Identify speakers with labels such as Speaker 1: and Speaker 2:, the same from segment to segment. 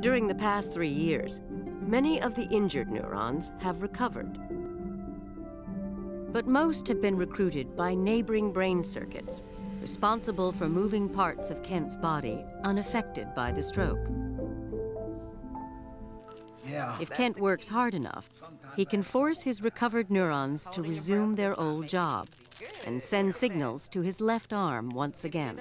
Speaker 1: During the past 3 years, many of the injured neurons have recovered. But most have been recruited by neighboring brain circuits, responsible for moving parts of Kent's body unaffected by the stroke. If Kent works hard enough, he can force his recovered neurons to resume their old job and send signals to his left arm once again.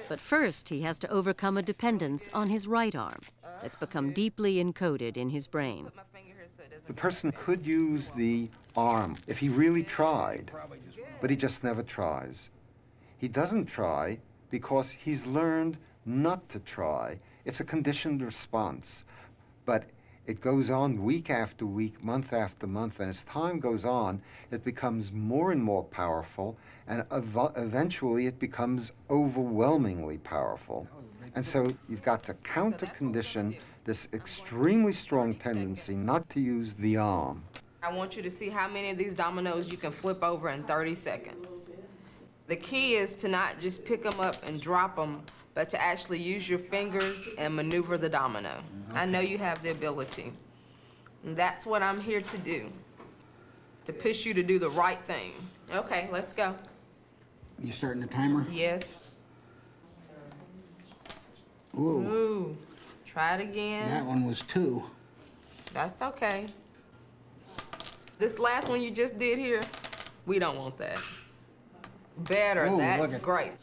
Speaker 1: But first, he has to overcome a dependence on his right arm that's become deeply encoded in his brain.
Speaker 2: The person could use the arm if he really tried, but he just never tries. He doesn't try because he's learned not to try. It's a conditioned response. But it goes on week after week, month after month, and as time goes on, it becomes more and more powerful, and eventually it becomes overwhelmingly powerful. And so you've got to counter-condition this extremely strong tendency not to use the arm.
Speaker 3: I want you to see how many of these dominoes you can flip over in 30 seconds. The key is to not just pick them up and drop them, but to actually use your fingers and maneuver the domino. Okay. I know you have the ability. And that's what I'm here to do, to push you to do the right thing. Okay, let's go.
Speaker 4: You starting the timer?
Speaker 3: Yes.
Speaker 4: Ooh.
Speaker 3: Ooh. Try it again.
Speaker 4: That one was 2.
Speaker 3: That's okay. This last one you just did here, we don't want that. Better,
Speaker 4: ooh,
Speaker 3: that's great.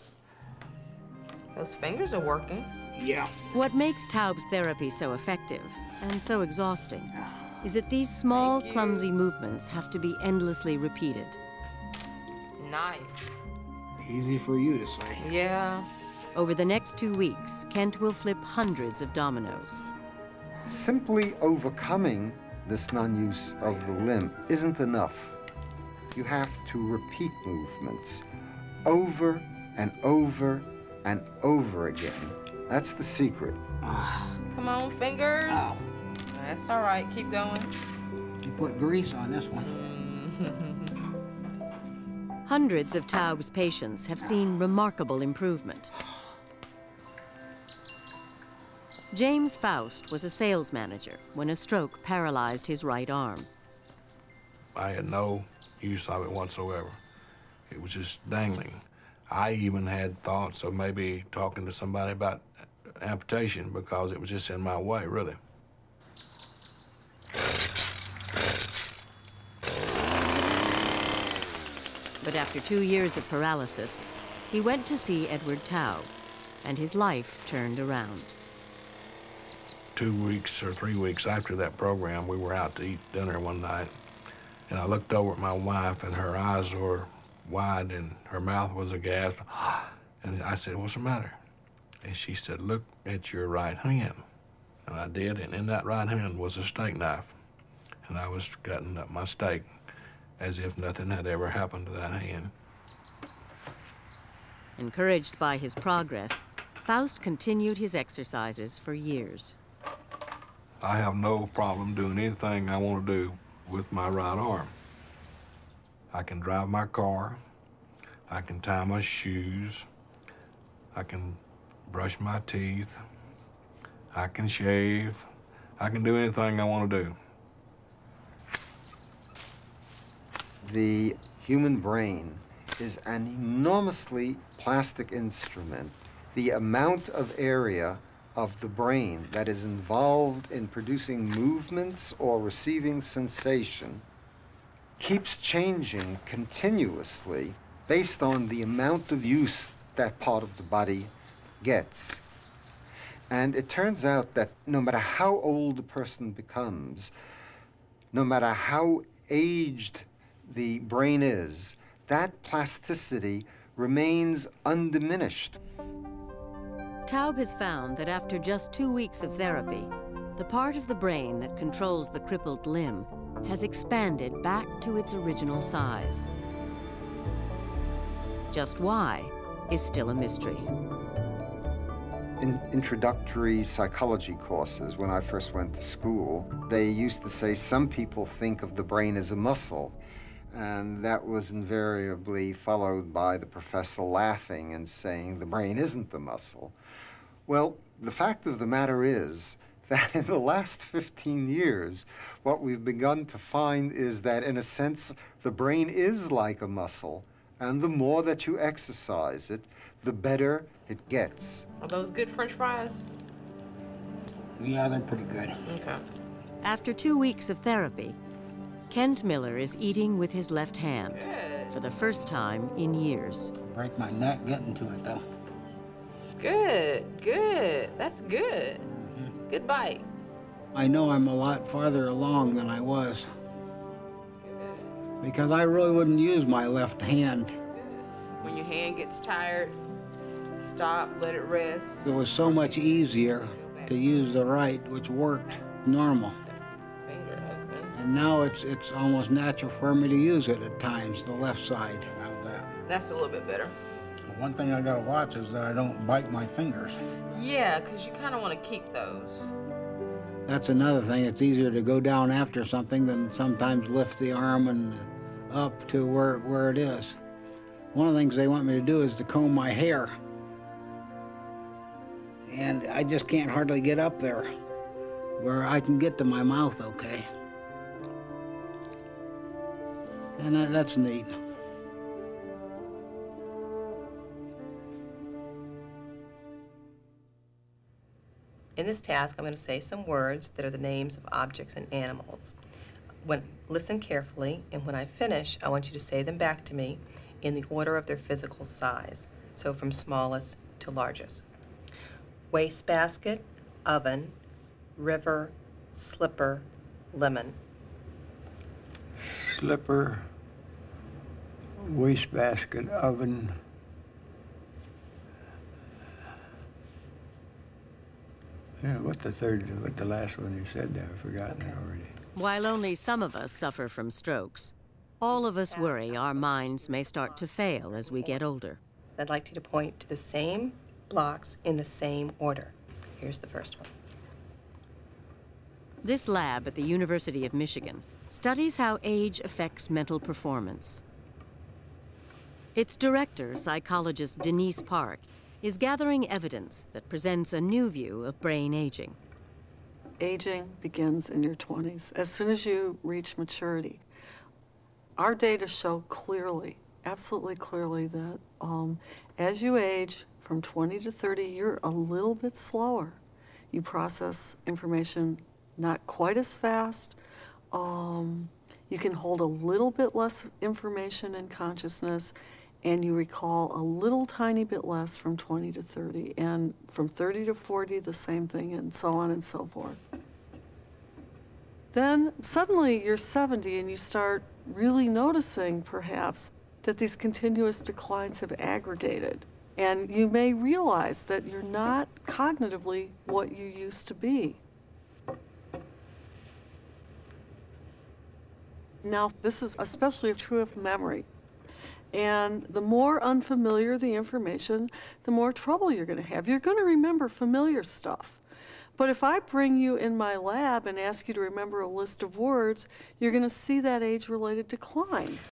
Speaker 3: Those fingers are working.
Speaker 4: Yeah.
Speaker 1: What makes Taub's therapy so effective and so exhausting is that these small, clumsy movements have to be endlessly repeated.
Speaker 3: Nice.
Speaker 4: Easy for you to say.
Speaker 3: Yeah.
Speaker 1: Over the next 2 weeks, Kent will flip hundreds of dominoes.
Speaker 2: Simply overcoming this non-use of the limb isn't enough. You have to repeat movements over and over and over again. That's the secret.
Speaker 3: Come on, fingers.
Speaker 4: Ow.
Speaker 3: That's all right. Keep going.
Speaker 4: You put grease on this one.
Speaker 1: Hundreds of Taub's patients have seen remarkable improvement. James Faust was a sales manager when a stroke paralyzed his right arm.
Speaker 5: I had no use of it whatsoever. It was just dangling. I even had thoughts of maybe talking to somebody about amputation because it was just in my way, really.
Speaker 1: But after 2 years of paralysis, he went to see Edward Taub, and his life turned around.
Speaker 5: 2 weeks or 3 weeks after that program, we were out to eat dinner one night, and I looked over at my wife, and her eyes were wide, and her mouth was aghast. And I said, "What's the matter?" And she said, "Look at your right hand." And I did, and in that right hand was a steak knife. And I was cutting up my steak as if nothing had ever happened to that hand.
Speaker 1: Encouraged by his progress, Faust continued his exercises for years.
Speaker 5: I have no problem doing anything I want to do with my right arm. I can drive my car, I can tie my shoes, I can brush my teeth, I can shave, I can do anything I want to do.
Speaker 2: The human brain is an enormously plastic instrument. The amount of area of the brain that is involved in producing movements or receiving sensation keeps changing continuously based on the amount of use that part of the body gets. And it turns out that no matter how old a person becomes, no matter how aged the brain is, that plasticity remains undiminished.
Speaker 1: Taub has found that after just 2 weeks of therapy, the part of the brain that controls the crippled limb has expanded back to its original size. Just why is still a mystery.
Speaker 2: In introductory psychology courses, when I first went to school, they used to say some people think of the brain as a muscle, and that was invariably followed by the professor laughing and saying the brain isn't the muscle. Well, the fact of the matter is that in the last 15 years, what we've begun to find is that, in a sense, the brain is like a muscle, and the more that you exercise it, the better it gets.
Speaker 3: Are those good French fries?
Speaker 4: Yeah, they're pretty good.
Speaker 3: Okay.
Speaker 1: After 2 weeks of therapy, Kent Miller is eating with his left hand
Speaker 3: Good.
Speaker 1: for the first time in years.
Speaker 4: Break my neck getting to it, though.
Speaker 3: Good, good. That's good. Good bite.
Speaker 4: I know I'm a lot farther along than I was, because I really wouldn't use my left hand.
Speaker 3: When your hand gets tired, stop, let it rest.
Speaker 4: It was so much easier to use the right, which worked normal.
Speaker 3: Finger open.
Speaker 4: And now it's almost natural for me to use it at times, the left side. How's that?
Speaker 3: That's a little bit better.
Speaker 4: One thing I gotta watch is that I don't bite my fingers.
Speaker 3: Yeah, because you kind of want to keep those.
Speaker 4: That's another thing. It's easier to go down after something than sometimes lift the arm and up to where it is. One of the things they want me to do is to comb my hair. And I just can't hardly get up there where I can get to my mouth okay. And that's neat.
Speaker 6: In this task, I'm going to say some words that are the names of objects and animals. Listen carefully, and when I finish, I want you to say them back to me in the order of their physical size, so from smallest to largest. Wastebasket, oven, river, slipper, lemon.
Speaker 7: Slipper, wastebasket, oven. Yeah, what the last one you said there? I've forgotten it already.
Speaker 1: While only some of us suffer from strokes, all of us worry our minds may start to fail as we get older.
Speaker 6: I'd like you to point to the same blocks in the same order. Here's the first one.
Speaker 1: This lab at the University of Michigan studies how age affects mental performance. Its director, psychologist Denise Park, is gathering evidence that presents a new view of brain aging.
Speaker 8: Aging begins in your 20s, as soon as you reach maturity. Our data show clearly, absolutely clearly, that as you age from 20 to 30, you're a little bit slower. You process information not quite as fast. You can hold a little bit less information in consciousness, and you recall a little tiny bit less from 20 to 30, and from 30 to 40, the same thing, and so on and so forth. Then suddenly you're 70 and you start really noticing, perhaps, that these continuous declines have aggregated. And you may realize that you're not cognitively what you used to be. Now, this is especially true of memory. And the more unfamiliar the information, the more trouble you're going to have. You're going to remember familiar stuff. But if I bring you in my lab and ask you to remember a list of words, you're going to see that age-related decline.